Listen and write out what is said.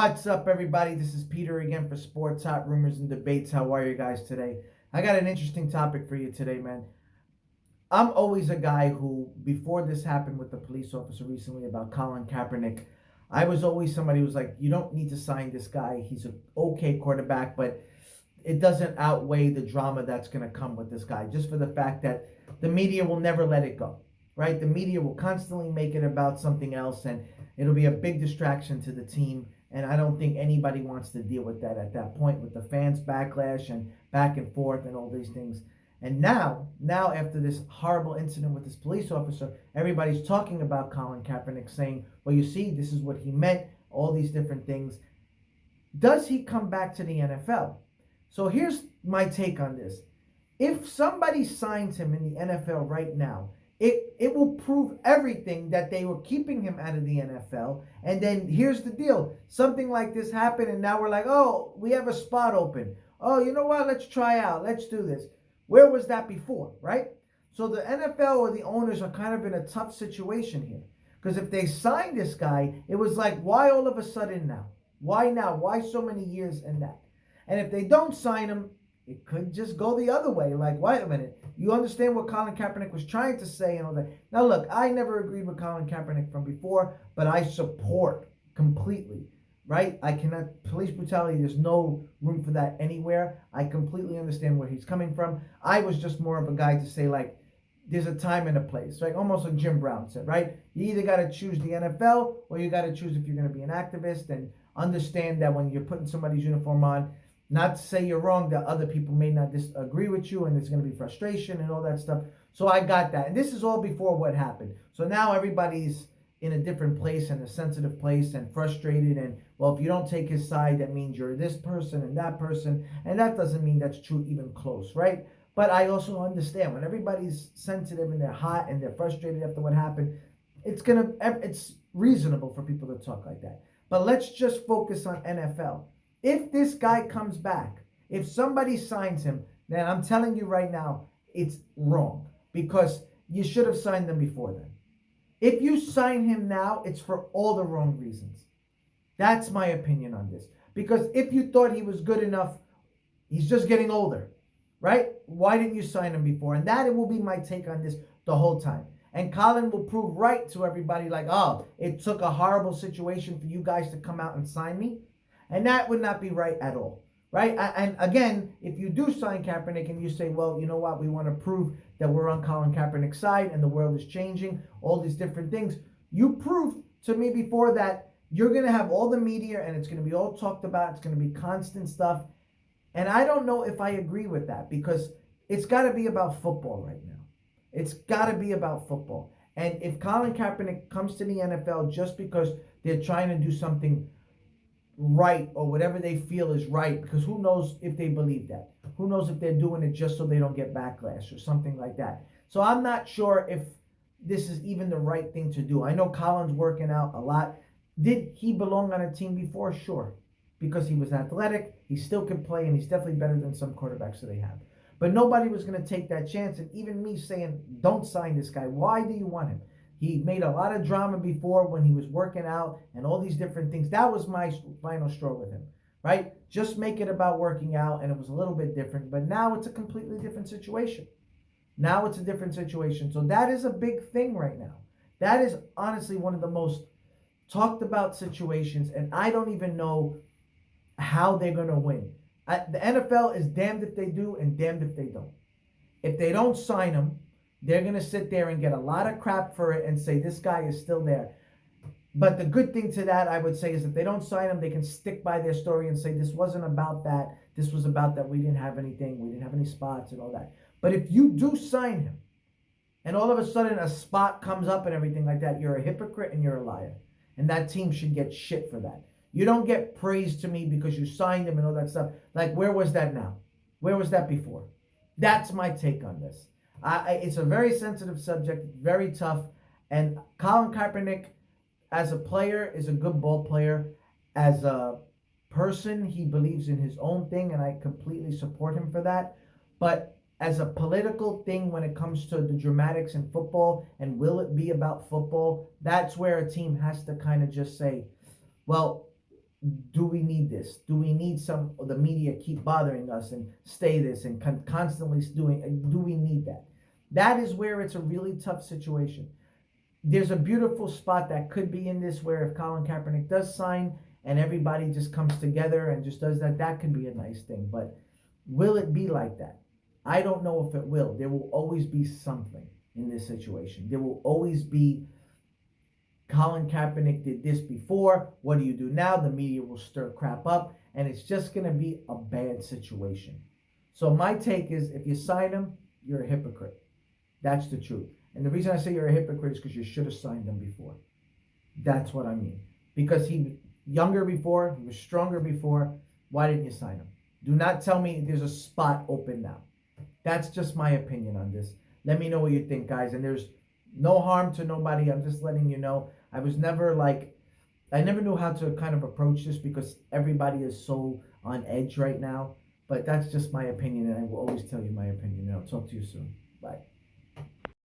What's up, everybody? This is Peter again for Sports Hot Rumors and Debates. How are you guys today? I got an interesting topic for you today, man. I'm always a guy who, before this happened with the police officer recently about Colllin Kapernick, I was always somebody who was like, you don't need to sign this guy. He's an okay quarterback, but it doesn't outweigh the drama that's going to come with this guy, just for the fact that the media will never let it go, right? The media will constantly make it about something else, and it'll be a big distraction to the team. And I don't think anybody wants to deal with that at that point, with the fans' backlash and back and forth and all these things. And now after this horrible incident with this police officer, everybody's talking about Colllin Kaepernick, saying, well, you see, this is what he meant, all these different things. Does he come back to the NFL? So here's my take on this. If somebody signs him in the NFL right now, it will prove everything that they were keeping him out of the NFL. And then here's the deal. Something like this happened, and now we're like, oh, we have a spot open. Oh, you know what? Let's try out. Let's do this. Where was that before, right? So the NFL or the owners are kind of in a tough situation here. Because if they signed this guy, it was like, why all of a sudden now? Why now? Why so many years and that? And if they don't sign him, it could just go the other way. Like, wait a minute. You understand what Colllin Kaepernick was trying to say and all that. Now, look, I never agreed with Colllin Kaepernick from before, but I support completely, right? I cannot, police brutality, there's no room for that anywhere. I completely understand where he's coming from. I was just more of a guy to say, like, there's a time and a place, right? Almost like Jim Brown said, right? You either got to choose the NFL or you got to choose if you're going to be an activist, and understand that when you're putting somebody's uniform on, not to say you're wrong, that other people may not disagree with you, and there's going to be frustration and all that stuff. So I got that. And this is all before what happened. So now everybody's in a different place, and a sensitive place, and frustrated. And, well, if you don't take his side, that means you're this person and that person. And that doesn't mean that's true even close, right? But I also understand when everybody's sensitive and they're hot and they're frustrated after what happened, it's reasonable for people to talk like that. But let's just focus on NFL. If this guy comes back, if somebody signs him, then I'm telling you right now, it's wrong, because you should have signed them before then. If you sign him now, it's for all the wrong reasons. That's my opinion on this. Because if you thought he was good enough, he's just getting older, right? Why didn't you sign him before? And that will be my take on this the whole time. And Colllin will prove right to everybody, like, oh, it took a horrible situation for you guys to come out and sign me. And that would not be right at all, right? And again, if you do sign Kaepernick and you say, well, you know what, we want to prove that we're on Colllin Kaepernick's side and the world is changing, all these different things, you proved to me before that you're going to have all the media and it's going to be all talked about. It's going to be constant stuff. And I don't know if I agree with that, because it's got to be about football right now. It's got to be about football. And if Colllin Kaepernick comes to the NFL just because they're trying to do something right, or whatever they feel is right, because who knows if they believe that, who knows if they're doing it just so they don't get backlash or something like that. So I'm not sure if this is even the right thing to do. I know Collin's working out a lot. Did he belong on a team before? Sure, because he was athletic, he still could play, and he's definitely better than some quarterbacks that they have. But nobody was going to take that chance. And even me saying, don't sign this guy. Why do you want him? He made a lot of drama before when he was working out and all these different things. That was my final straw with him, right? Just make it about working out, and it was a little bit different. But now it's a completely different situation. Now it's a different situation. So that is a big thing right now. That is honestly one of the most talked about situations, and I don't even know how they're going to win. The NFL is damned if they do and damned if they don't. If they don't sign him, they're going to sit there and get a lot of crap for it and say this guy is still there. But the good thing to that, I would say, is if they don't sign him, they can stick by their story and say this wasn't about that. This was about that we didn't have anything. We didn't have any spots and all that. But if you do sign him and all of a sudden a spot comes up and everything like that, you're a hypocrite and you're a liar. And that team should get shit for that. You don't get praise to me because you signed him and all that stuff. Like, where was that now? Where was that before? That's my take on this. It's a very sensitive subject, very tough. And Colllin Kaepernick, as a player, is a good ball player. As a person, he believes in his own thing, and I completely support him for that. But as a political thing, when it comes to the dramatics in football, and will it be about football, that's where a team has to kind of just say, well, do we need this? Do we need some of the media keep bothering us and stay this and constantly doing? Do we need that? That is where it's a really tough situation. There's a beautiful spot that could be in this where if Colin Kaepernick does sign and everybody just comes together and just does that, that could be a nice thing. But will it be like that? I don't know if it will. There will always be something in this situation. There will always be Colin Kaepernick did this before. What do you do now? The media will stir crap up, and it's just going to be a bad situation. So my take is, if you sign him, you're a hypocrite. That's the truth. And the reason I say you're a hypocrite is because you should have signed him before. That's what I mean. Because he was younger before, he was stronger before. Why didn't you sign him? Do not tell me there's a spot open now. That's just my opinion on this. Let me know what you think, guys. And there's no harm to nobody. I'm just letting you know. I never knew how to kind of approach this because everybody is so on edge right now. But that's just my opinion, and I will always tell you my opinion. And I'll talk to you soon. Bye.